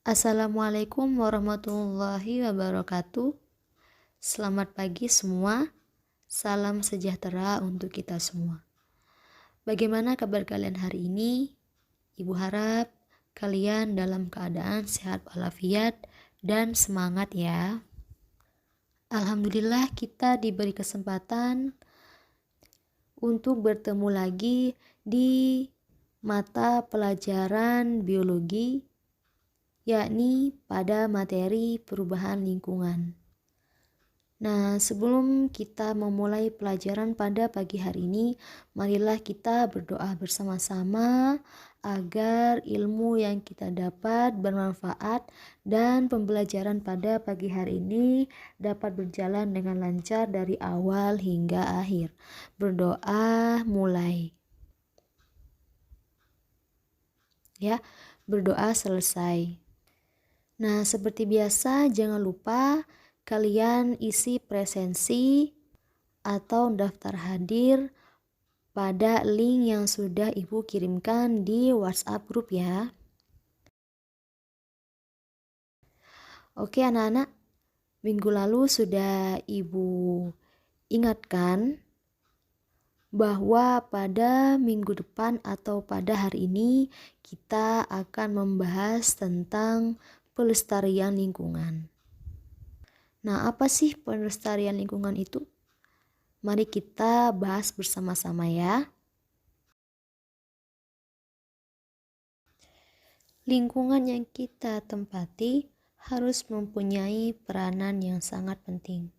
Assalamualaikum warahmatullahi wabarakatuh. Selamat pagi semua. Salam sejahtera untuk kita semua. Bagaimana kabar kalian hari ini? Ibu harap kalian dalam keadaan sehat walafiat dan semangat ya. Alhamdulillah kita diberi kesempatan untuk bertemu lagi di mata pelajaran biologi, yakni pada materi perubahan lingkungan. Nah, sebelum kita memulai pelajaran pada pagi hari ini, marilah kita berdoa bersama-sama agar ilmu yang kita dapat bermanfaat dan pembelajaran pada pagi hari ini dapat berjalan dengan lancar dari awal hingga akhir. Berdoa mulai. Ya, berdoa selesai. Nah, seperti biasa jangan lupa kalian isi presensi atau daftar hadir pada link yang sudah Ibu kirimkan di WhatsApp grup ya. Oke anak-anak, minggu lalu sudah Ibu ingatkan bahwa pada minggu depan atau pada hari ini kita akan membahas tentang pelestarian lingkungan. Nah, apa sih pelestarian lingkungan itu? Mari kita bahas bersama-sama ya. Lingkungan yang kita tempati harus mempunyai peranan yang sangat penting.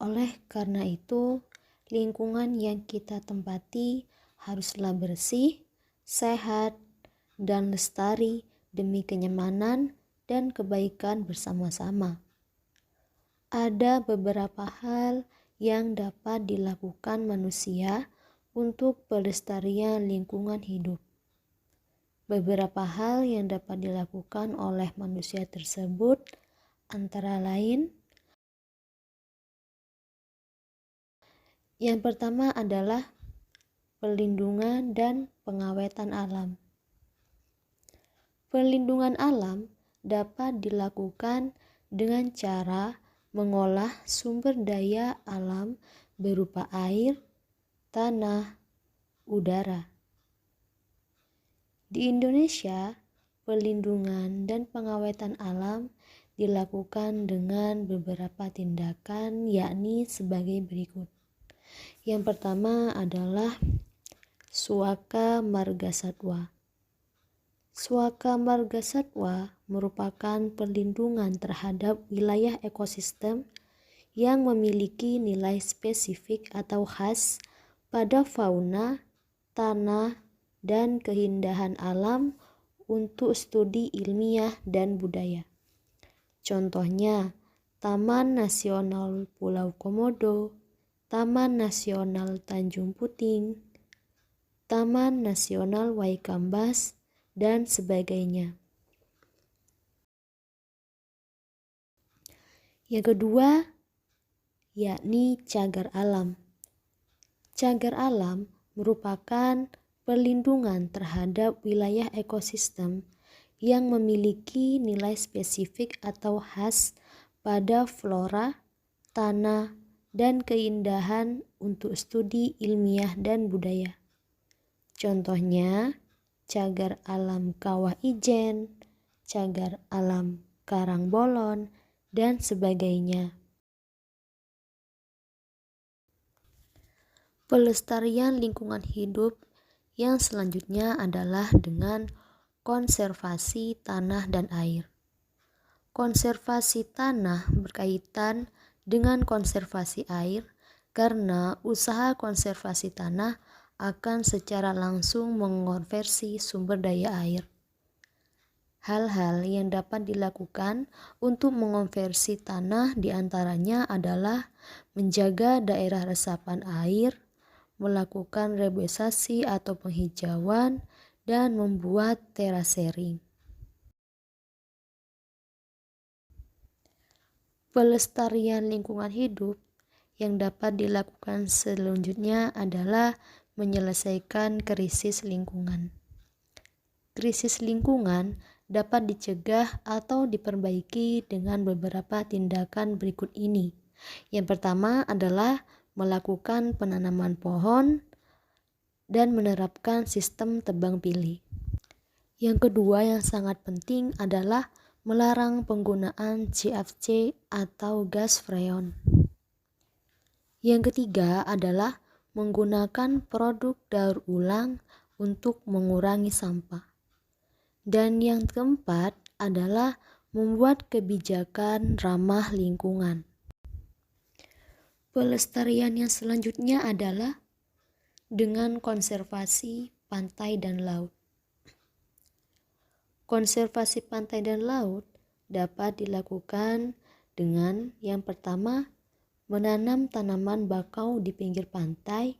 Oleh karena itu, lingkungan yang kita tempati haruslah bersih, sehat, dan lestari demi kenyamanan dan kebaikan bersama-sama. Ada beberapa hal yang dapat dilakukan manusia untuk pelestarian lingkungan hidup. Beberapa hal yang dapat dilakukan oleh manusia tersebut antara lain: yang pertama adalah perlindungan dan pengawetan alam. Perlindungan alam dapat dilakukan dengan cara mengolah sumber daya alam berupa air, tanah, udara. Di Indonesia, perlindungan dan pengawetan alam dilakukan dengan beberapa tindakan, yakni sebagai berikut. Yang pertama adalah Suaka Marga Satwa. Suaka Marga Satwa merupakan perlindungan terhadap wilayah ekosistem yang memiliki nilai spesifik atau khas pada fauna, tanah, dan keindahan alam untuk studi ilmiah dan budaya. Contohnya, Taman Nasional Pulau Komodo, Taman Nasional Tanjung Puting, Taman Nasional Waikambas, dan sebagainya. Yang kedua, yakni cagar alam. Cagar alam merupakan perlindungan terhadap wilayah ekosistem yang memiliki nilai spesifik atau khas pada flora, tanah, dan keindahan untuk studi ilmiah dan budaya. Contohnya, cagar alam Kawah Ijen, cagar alam Karangbolon, dan sebagainya. Pelestarian lingkungan hidup yang selanjutnya adalah dengan konservasi tanah dan air. Konservasi tanah berkaitan dengan konservasi air karena usaha konservasi tanah akan secara langsung mengonversi sumber daya air. Hal-hal yang dapat dilakukan untuk mengonversi tanah diantaranya adalah menjaga daerah resapan air, melakukan reboisasi atau penghijauan, dan membuat terasering. Pelestarian lingkungan hidup yang dapat dilakukan selanjutnya adalah menyelesaikan krisis lingkungan. Krisis lingkungan dapat dicegah atau diperbaiki dengan beberapa tindakan berikut ini. Yang pertama adalah melakukan penanaman pohon dan menerapkan sistem tebang pilih. Yang kedua yang sangat penting adalah melarang penggunaan CFC atau gas freon. Yang ketiga adalah menggunakan produk daur ulang untuk mengurangi sampah. Dan yang keempat adalah membuat kebijakan ramah lingkungan. Pelestarian yang selanjutnya adalah dengan konservasi pantai dan laut. Konservasi pantai dan laut dapat dilakukan dengan yang pertama, menanam tanaman bakau di pinggir pantai.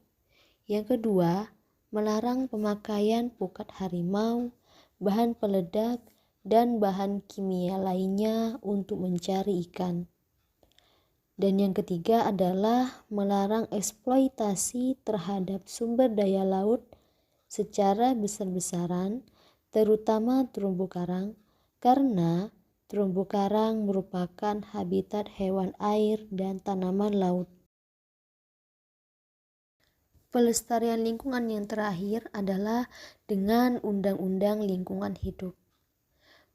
Yang kedua, melarang pemakaian pukat harimau, bahan peledak, dan bahan kimia lainnya untuk mencari ikan. Dan yang ketiga adalah melarang eksploitasi terhadap sumber daya laut secara besar-besaran, terutama terumbu karang, karena terumbu karang merupakan habitat hewan air dan tanaman laut. Pelestarian lingkungan yang terakhir adalah dengan Undang-Undang Lingkungan Hidup.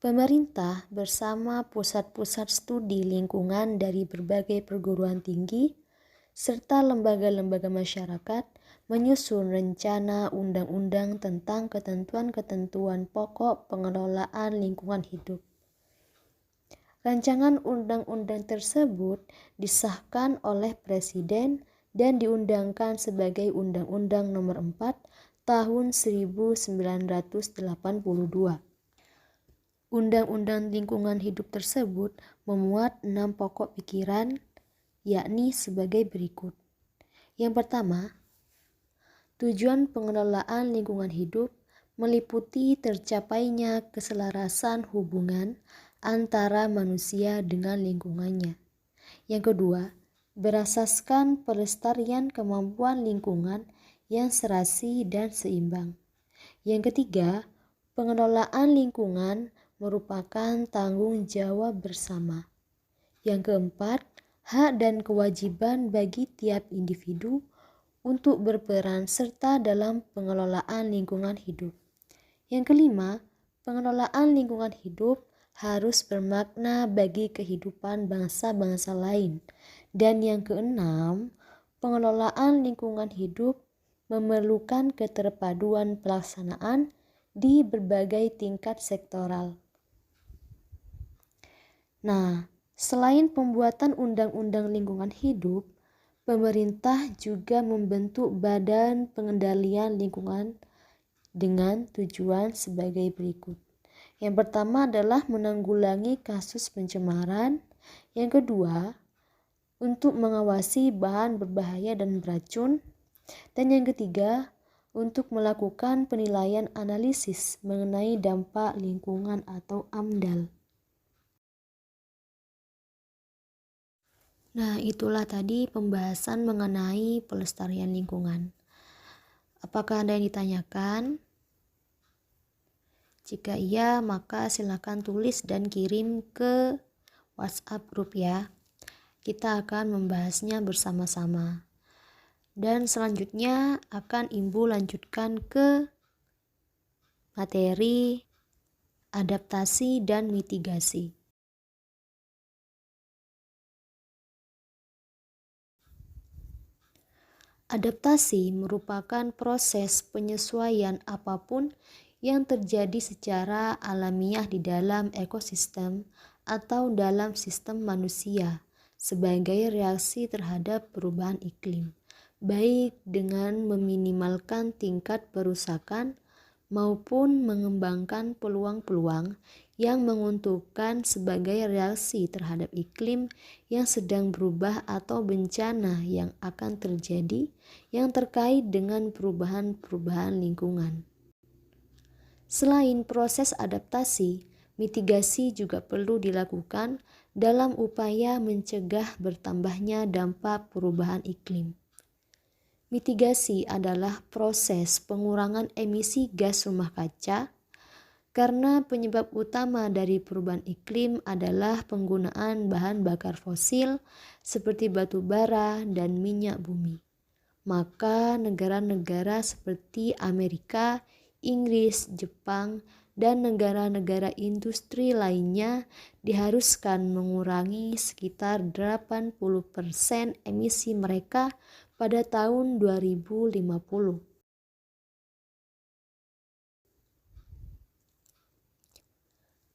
Pemerintah bersama pusat-pusat studi lingkungan dari berbagai perguruan tinggi serta lembaga-lembaga masyarakat menyusun rencana undang-undang tentang ketentuan-ketentuan pokok pengelolaan lingkungan hidup. Rancangan undang-undang tersebut disahkan oleh Presiden dan diundangkan sebagai Undang-Undang Nomor 4 Tahun 1982. Undang-undang lingkungan hidup tersebut memuat 6 pokok pikiran, yakni sebagai berikut. Yang pertama, tujuan pengelolaan lingkungan hidup meliputi tercapainya keselarasan hubungan antara manusia dengan lingkungannya. Yang kedua, berasaskan pelestarian kemampuan lingkungan yang serasi dan seimbang. Yang ketiga, pengelolaan lingkungan merupakan tanggung jawab bersama. Yang keempat, hak dan kewajiban bagi tiap individu untuk berperan serta dalam pengelolaan lingkungan hidup. Yang kelima, pengelolaan lingkungan hidup harus bermakna bagi kehidupan bangsa-bangsa lain. Dan yang keenam, pengelolaan lingkungan hidup memerlukan keterpaduan pelaksanaan di berbagai tingkat sektoral. Nah, selain pembuatan undang-undang lingkungan hidup, pemerintah juga membentuk Badan Pengendalian Lingkungan dengan tujuan sebagai berikut. Yang pertama adalah menanggulangi kasus pencemaran. Yang kedua, untuk mengawasi bahan berbahaya dan beracun. Dan yang ketiga, untuk melakukan penilaian analisis mengenai dampak lingkungan atau AMDAL. Nah, itulah tadi pembahasan mengenai pelestarian lingkungan. Apakah ada yang ditanyakan? Jika iya, maka silakan tulis dan kirim ke WhatsApp grup ya. Kita akan membahasnya bersama-sama. Dan selanjutnya akan Ibu lanjutkan ke materi adaptasi dan mitigasi. Adaptasi merupakan proses penyesuaian apapun yang terjadi secara alamiah di dalam ekosistem atau dalam sistem manusia sebagai reaksi terhadap perubahan iklim, baik dengan meminimalkan tingkat perusakan maupun mengembangkan peluang-peluang yang menguntungkan sebagai reaksi terhadap iklim yang sedang berubah atau bencana yang akan terjadi yang terkait dengan perubahan-perubahan lingkungan. Selain proses adaptasi, mitigasi juga perlu dilakukan dalam upaya mencegah bertambahnya dampak perubahan iklim. Mitigasi adalah proses pengurangan emisi gas rumah kaca Karena penyebab utama dari perubahan iklim adalah penggunaan bahan bakar fosil seperti batu bara dan minyak bumi. Maka negara-negara seperti Amerika, Inggris, Jepang, dan negara-negara industri lainnya diharuskan mengurangi sekitar 80% emisi mereka pada tahun 2050.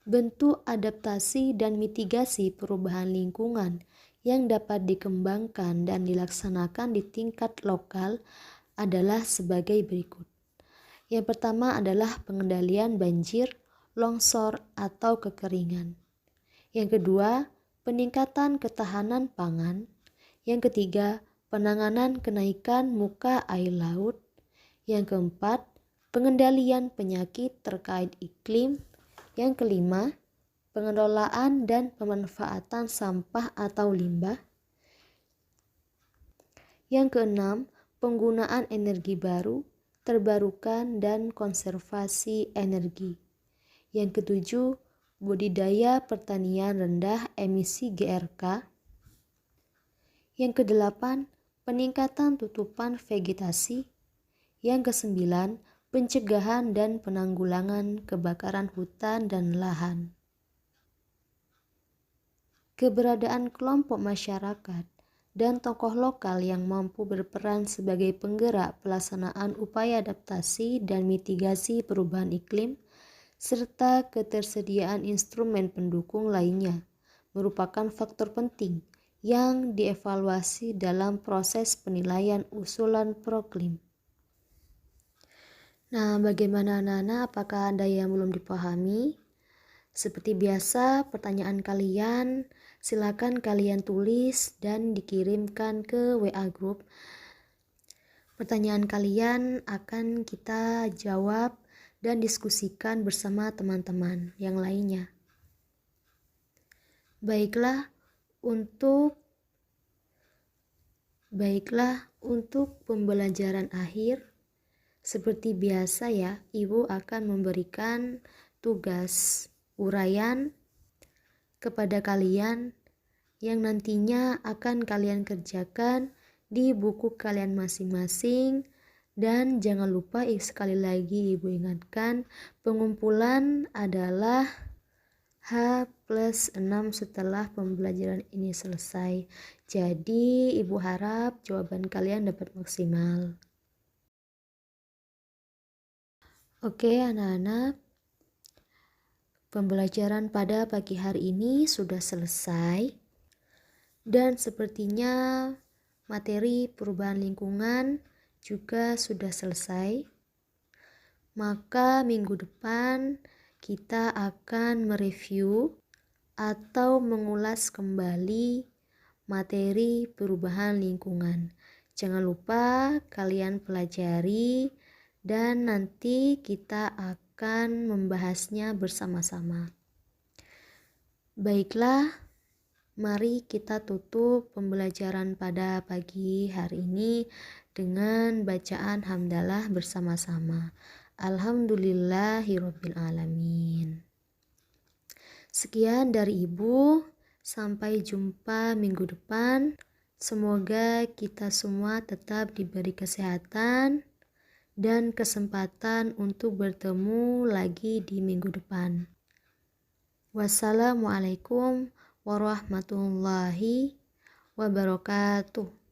Bentuk adaptasi dan mitigasi perubahan lingkungan yang dapat dikembangkan dan dilaksanakan di tingkat lokal adalah sebagai berikut. Yang pertama adalah pengendalian banjir, longsor, atau kekeringan. Yang kedua, peningkatan ketahanan pangan. Yang ketiga, penanganan kenaikan muka air laut. Yang keempat, pengendalian penyakit terkait iklim. Yang kelima, pengelolaan dan pemanfaatan sampah atau limbah. Yang keenam, penggunaan energi baru, terbarukan, dan konservasi energi. Yang ketujuh, budidaya pertanian rendah emisi GRK. Yang kedelapan, peningkatan tutupan vegetasi. Yang kesembilan, pencegahan dan penanggulangan kebakaran hutan dan lahan. Keberadaan kelompok masyarakat dan tokoh lokal yang mampu berperan sebagai penggerak pelaksanaan upaya adaptasi dan mitigasi perubahan iklim, serta ketersediaan instrumen pendukung lainnya, merupakan faktor penting yang dievaluasi dalam proses penilaian usulan Proklim. Nah, bagaimana anak-anak? Apakah ada yang belum dipahami? Seperti biasa, pertanyaan kalian silakan kalian tulis dan dikirimkan ke WA Group. Pertanyaan kalian akan kita jawab dan diskusikan bersama teman-teman yang lainnya. Baiklah, untuk pembelajaran akhir, seperti biasa ya, Ibu akan memberikan tugas uraian kepada kalian yang nantinya akan kalian kerjakan di buku kalian masing-masing. Dan jangan lupa, sekali lagi Ibu ingatkan, pengumpulan adalah H+6 setelah pembelajaran ini selesai. Jadi Ibu harap jawaban kalian dapat maksimal. Oke anak-anak, pembelajaran pada pagi hari ini sudah selesai dan sepertinya materi perubahan lingkungan juga sudah selesai. Maka minggu depan kita akan mereview atau mengulas kembali materi perubahan lingkungan. Jangan lupa kalian pelajari dan nanti kita akan membahasnya bersama-sama. Baiklah, mari kita tutup pembelajaran pada pagi hari ini dengan bacaan hamdalah bersama-sama. Alhamdulillahirabbil alamin. Sekian dari Ibu, sampai jumpa minggu depan. Semoga kita semua tetap diberi kesehatan dan kesempatan untuk bertemu lagi di minggu depan. Wassalamualaikum warahmatullahi wabarakatuh.